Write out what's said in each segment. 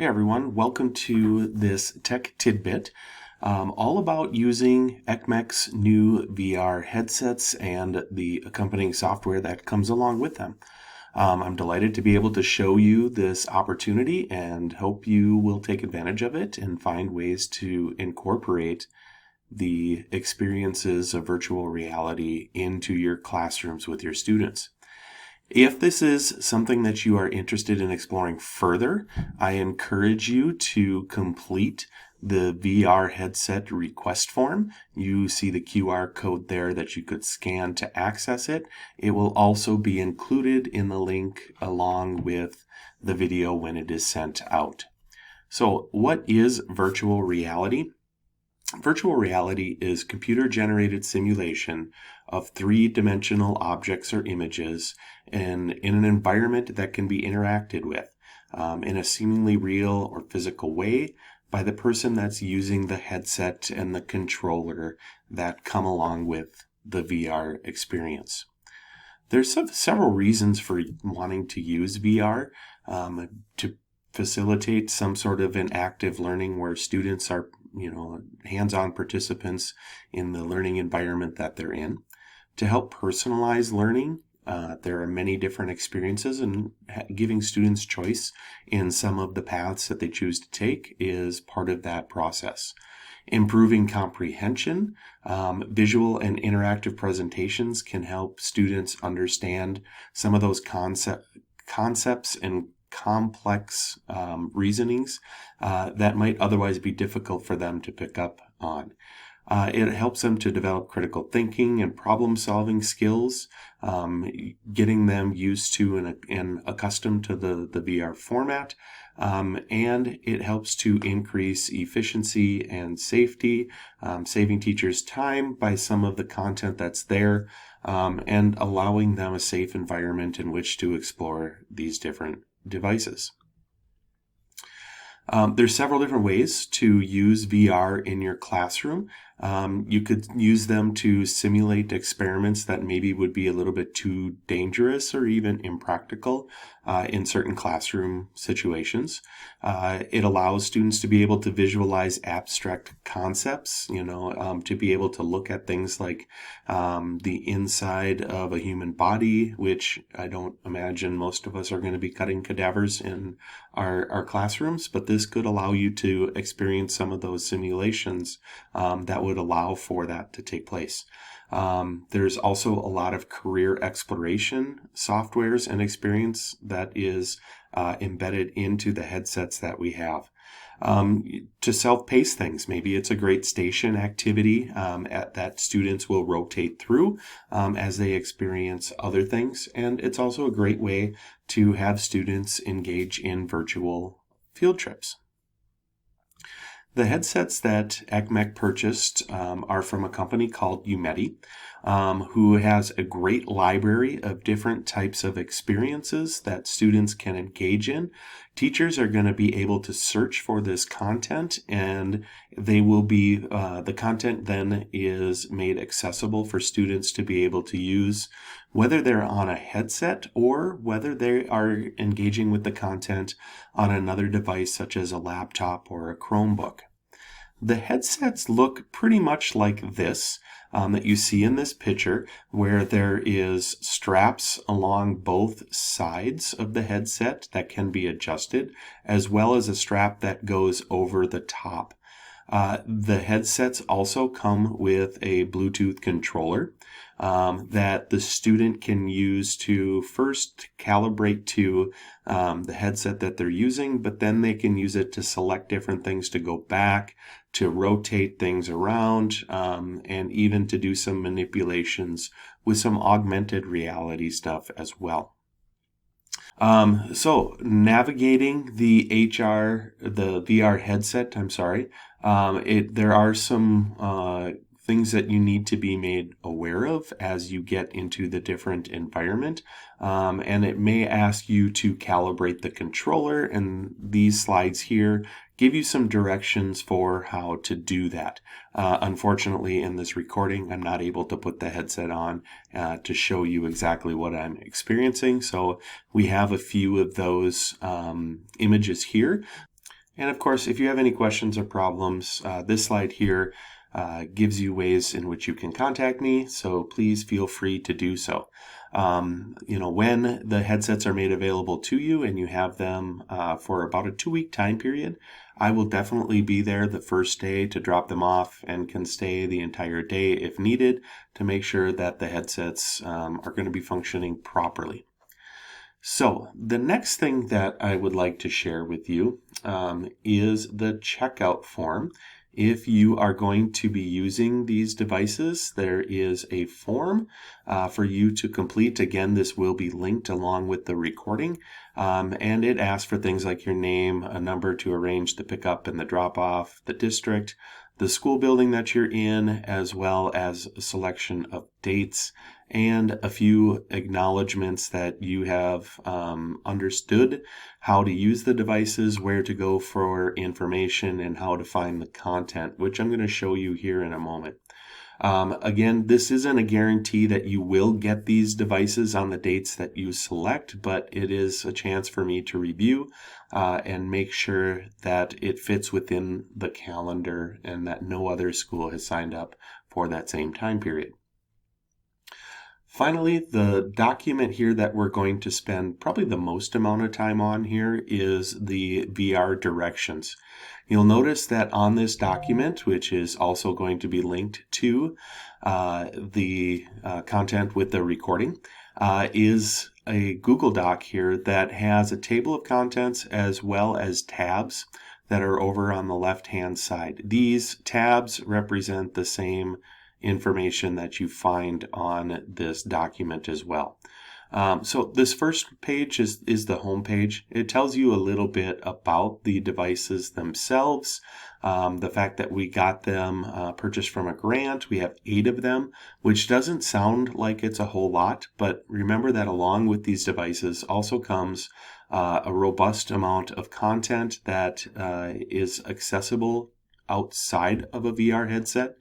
everyone, welcome to this Tech Tidbit, all about using ECMECC's new VR headsets and the accompanying software that comes along with them. I'm delighted to be able to show you this opportunity and hope you will take advantage of it and find ways to incorporate the experiences of virtual reality into your classrooms with your students. If this is something that you are interested in exploring further, I encourage you to complete the VR headset request form. You see the QR code there that you could scan to access it. It will also be included in the link along with the video when it is sent out. So, what is virtual reality? Virtual reality is computer-generated simulation of three-dimensional objects or images in an environment that can be interacted with in a seemingly real or physical way by the person that's using the headset and the controller that come along with the VR experience. There's several reasons for wanting to use VR to facilitate some sort of an active learning where students are hands-on participants in the learning environment that they're in. To help personalize learning, there are many different experiences, and giving students choice in some of the paths that they choose to take is part of that process. Improving comprehension, visual and interactive presentations can help students understand some of those concepts and complex reasonings that might otherwise be difficult for them to pick up on. It helps them to develop critical thinking and problem-solving skills, getting them used to and accustomed to the VR format, and it helps to increase efficiency and safety, saving teachers time by some of the content that's there, and allowing them a safe environment in which to explore these different devices. There's several different ways to use VR in your classroom. You could use them to simulate experiments that maybe would be a little bit too dangerous or even impractical in certain classroom situations. It allows students to be able to visualize abstract concepts, to be able to look at things like the inside of a human body, which I don't imagine most of us are going to be cutting cadavers in our classrooms, but this could allow you to experience some of those simulations that would allow for that to take place. There's also a lot of career exploration softwares and experience that is embedded into the headsets that we have. To self-pace things, maybe it's a great station activity that students will rotate through as they experience other things, and it's also a great way to have students engage in virtual field trips. The headsets that ECMECC purchased are from a company called Umety, who has a great library of different types of experiences that students can engage in. Teachers are going to be able to search for this content, and they will be the content then is made accessible for students to be able to use, whether they're on a headset or whether they are engaging with the content on another device such as a laptop or a Chromebook. The headsets look pretty much like this that you see in this picture, where there is straps along both sides of the headset that can be adjusted, as well as a strap that goes over the top. The headsets also come with a Bluetooth controller that the student can use to first calibrate to the headset that they're using, but then they can use it to select different things, to go back, to rotate things around, and even to do some manipulations with some augmented reality stuff as well. So navigating the VR headset, there are some things that you need to be made aware of as you get into the different environment. And it may ask you to calibrate the controller, and these slides here give you some directions for how to do that. Unfortunately, in this recording, I'm not able to put the headset on to show you exactly what I'm experiencing. So we have a few of those images here. And of course, if you have any questions or problems, this slide here gives you ways in which you can contact me, so please feel free to do so. When the headsets are made available to you and you have them for about a 2-week time period, I will definitely be there the first day to drop them off and can stay the entire day if needed to make sure that the headsets are going to be functioning properly. So the next thing that I would like to share with you is the checkout form. If you are going to be using these devices, there is a form for you to complete. Again, this will be linked along with the recording, and it asks for things like your name, a number to arrange the pickup and the drop-off, the district, the school building that you're in, as well as a selection of dates and a few acknowledgments that you have understood how to use the devices, where to go for information, and how to find the content, which I'm going to show you here in a moment. Again, this isn't a guarantee that you will get these devices on the dates that you select, but it is a chance for me to review and make sure that it fits within the calendar and that no other school has signed up for that same time period. Finally, the document here that we're going to spend probably the most amount of time on here is the VR directions. You'll notice that on this document, which is also going to be linked to the content with the recording, is a Google Doc here that has a table of contents as well as tabs that are over on the left-hand side. These tabs represent the same information that you find on this document as well. So this first page is the home page. It tells you a little bit about the devices themselves, the fact that we got them purchased from a grant. We have 8 of them, which doesn't sound like it's a whole lot, but remember that along with these devices also comes a robust amount of content that is accessible outside of a VR headset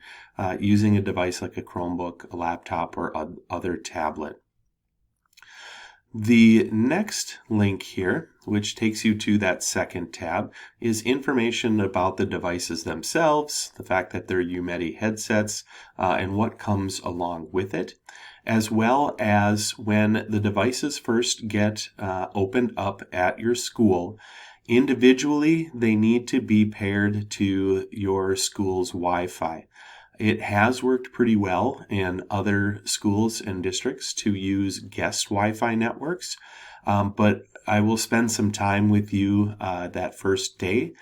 using a device like a Chromebook, a laptop, or other tablet. The next link here, which takes you to that second tab, is information about the devices themselves, the fact that they're Umety headsets, and what comes along with it, as well as when the devices first get opened up at your school. Individually, they need to be paired to your school's Wi-Fi. It has worked pretty well in other schools and districts to use guest Wi-Fi networks, but I will spend some time with you that first day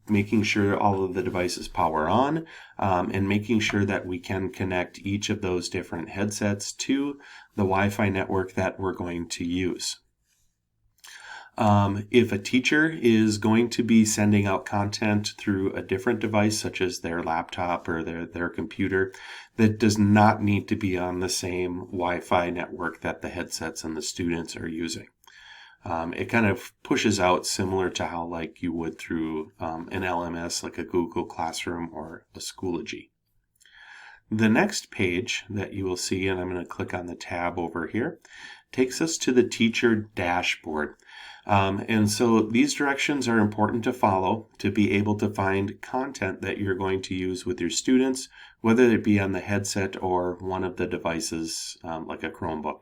making sure all of the devices power on and making sure that we can connect each of those different headsets to the Wi-Fi network that we're going to use. If a teacher is going to be sending out content through a different device, such as their laptop or their computer, that does not need to be on the same Wi-Fi network that the headsets and the students are using. It kind of pushes out similar to how like you would through an LMS like a Google Classroom or a Schoology. The next page that you will see, and I'm going to click on the tab over here, takes us to the teacher dashboard. And so these directions are important to follow to be able to find content that you're going to use with your students, whether it be on the headset or one of the devices like a Chromebook.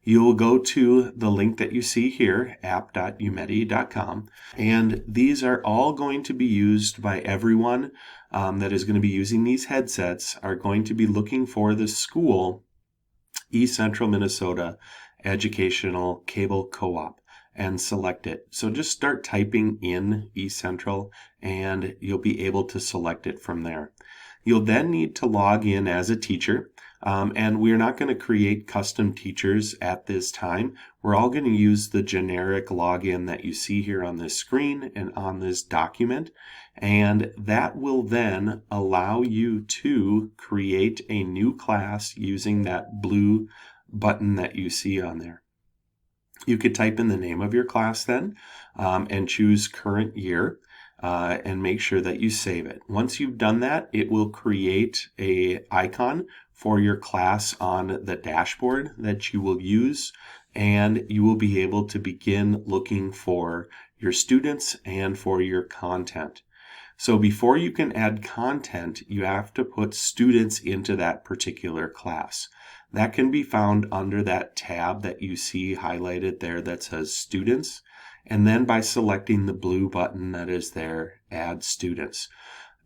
You will go to the link that you see here, app.umety.com, and these are all going to be used by everyone that is going to be using these headsets, are going to be looking for the school East Central Minnesota Educational Cable Co-op and select it. So just start typing in East Central and you'll be able to select it from there. You'll then need to log in as a teacher. And we're not going to create custom teachers at this time. We're all going to use the generic login that you see here on this screen and on this document. And that will then allow you to create a new class using that blue button that you see on there. You could type in the name of your class then and choose current year. And make sure that you save it. Once you've done that, it will create an icon for your class on the dashboard that you will use, and you will be able to begin looking for your students and for your content. So before you can add content, you have to put students into that particular class. That can be found under that tab that you see highlighted there that says Students, and then by selecting the blue button that is there, Add Students.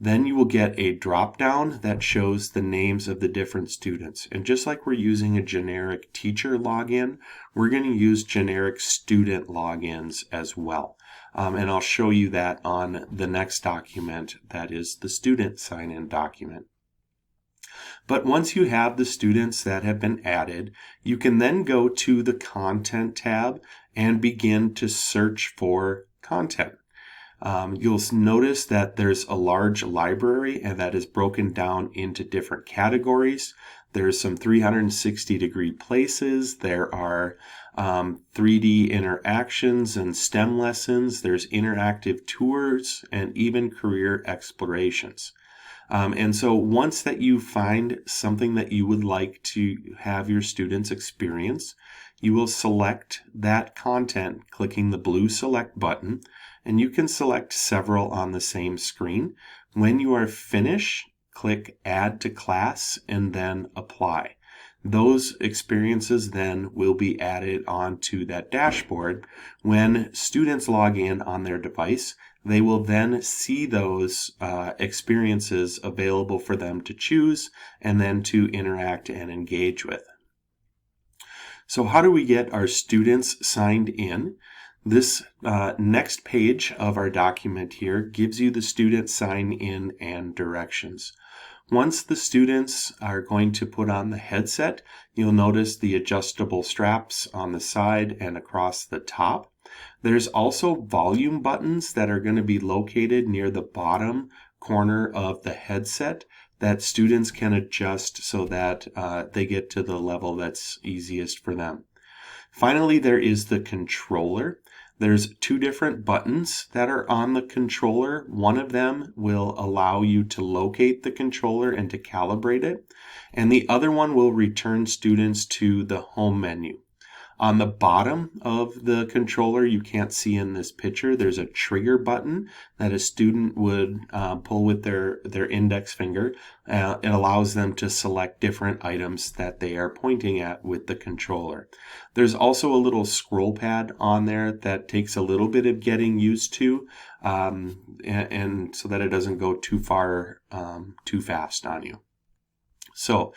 Then you will get a drop-down that shows the names of the different students. And just like we're using a generic teacher login, we're going to use generic student logins as well. And I'll show you that on the next document, that is the student sign-in document. But once you have the students that have been added, you can then go to the Content tab and begin to search for content. You'll notice that there's a large library and that is broken down into different categories. There's some 360-degree places. There are 3D interactions and STEM lessons. There's interactive tours and even career explorations. And so once that you find something that you would like to have your students experience, you will select that content clicking the blue select button, and you can select several on the same screen. When you are finished, click Add to Class and then Apply. Those experiences then will be added onto that dashboard. When students log in on their device, they will then see those experiences available for them to choose and then to interact and engage with. So how do we get our students signed in? This next page of our document here gives you the student sign in and directions. Once the students are going to put on the headset, you'll notice the adjustable straps on the side and across the top. There's also volume buttons that are going to be located near the bottom corner of the headset that students can adjust so that they get to the level that's easiest for them. Finally, there is the controller. There's two different buttons that are on the controller. One of them will allow you to locate the controller and to calibrate it, and the other one will return students to the home menu. On the bottom of the controller, you can't see in this picture, there's a trigger button that a student would pull with their index finger. It allows them to select different items that they are pointing at with the controller. There's also a little scroll pad on there that takes a little bit of getting used to, and so that it doesn't go too far, too fast on you. So,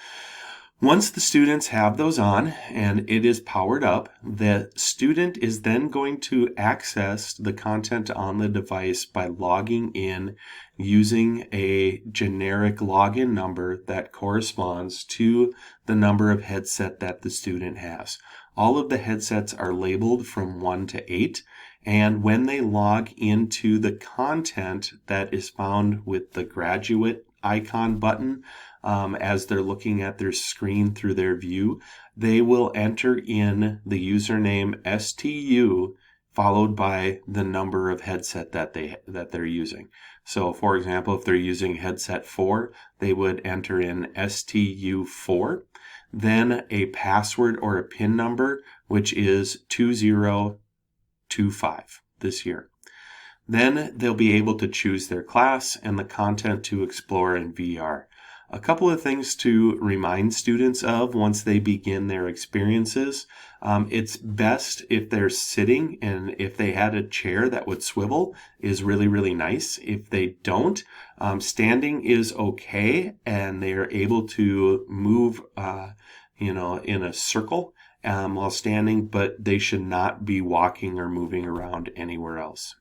once the students have those on and it is powered up, the student is then going to access the content on the device by logging in using a generic login number that corresponds to the number of headset that the student has. All of the headsets are labeled from 1 to 8, and when they log into the content that is found with the graduate icon button, as they're looking at their screen through their view, they will enter in the username STU followed by the number of headset that they're using. So for example, if they're using headset 4, they would enter in STU4, then a password or a PIN number, which is 2025 this year. Then they'll be able to choose their class and the content to explore in VR. A couple of things to remind students of once they begin their experiences. It's best if they're sitting, and if they had a chair that would swivel is really, really nice. If they don't, standing is okay, and they are able to move, in a circle while standing, but they should not be walking or moving around anywhere else.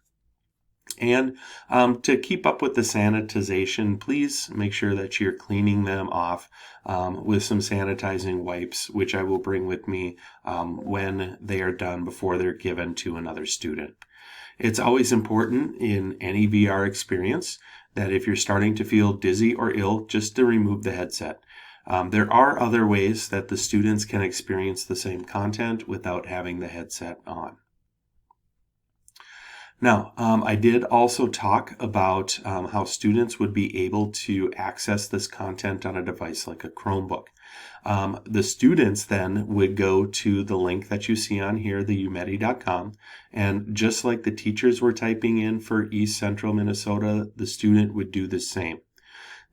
And to keep up with the sanitization, please make sure that you're cleaning them off with some sanitizing wipes, which I will bring with me when they are done before they're given to another student. It's always important in any VR experience that if you're starting to feel dizzy or ill, just to remove the headset. There are other ways that the students can experience the same content without having the headset on. Now, I did also talk about how students would be able to access this content on a device like a Chromebook. The students then would go to the link that you see on here, the umety.com, and just like the teachers were typing in for East Central Minnesota, the student would do the same.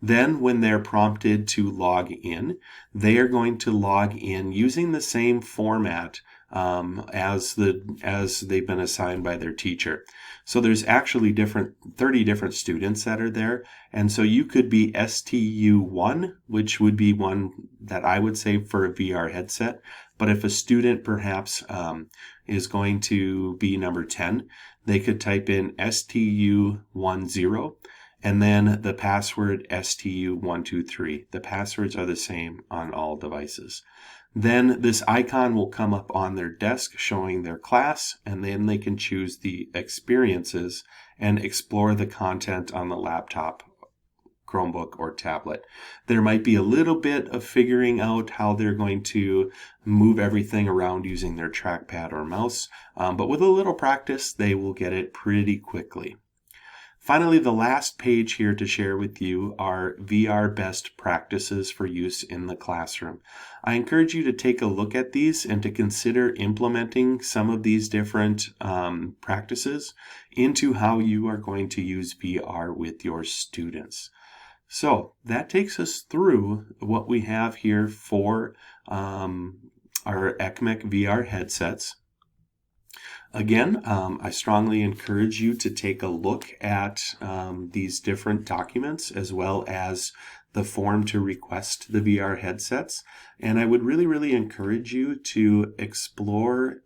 Then when they're prompted to log in, they are going to log in using the same format as they've been assigned by their teacher. So there's actually 30 different students that are there. And so you could be STU1, which would be one that I would say for a VR headset. But if a student perhaps is going to be number 10, they could type in STU10 and then the password STU123. The passwords are the same on all devices. Then this icon will come up on their desk showing their class, and then they can choose the experiences and explore the content on the laptop, Chromebook, or tablet. There might be a little bit of figuring out how they're going to move everything around using their trackpad or mouse, but with a little practice, they will get it pretty quickly. Finally, the last page here to share with you are VR best practices for use in the classroom. I encourage you to take a look at these and to consider implementing some of these different practices into how you are going to use VR with your students. So that takes us through what we have here for our ECMECC VR headsets. Again, I strongly encourage you to take a look at these different documents as well as the form to request the VR headsets. And I would really encourage you to explore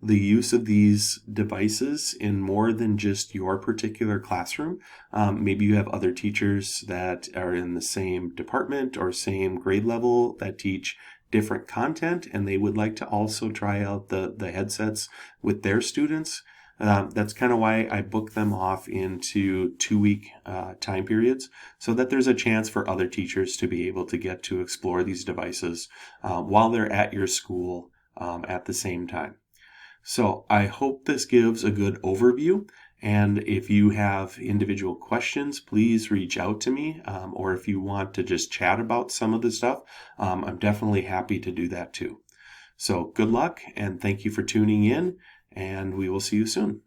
the use of these devices in more than just your particular classroom. Maybe you have other teachers that are in the same department or same grade level that teach different content, and they would like to also try out the headsets with their students. That's kind of why I book them off into 2-week time periods, so that there's a chance for other teachers to be able to get to explore these devices while they're at your school at the same time. So I hope this gives a good overview. And if you have individual questions, please reach out to me. Or if you want to just chat about some of the stuff, I'm definitely happy to do that too. So good luck and thank you for tuning in, and we will see you soon.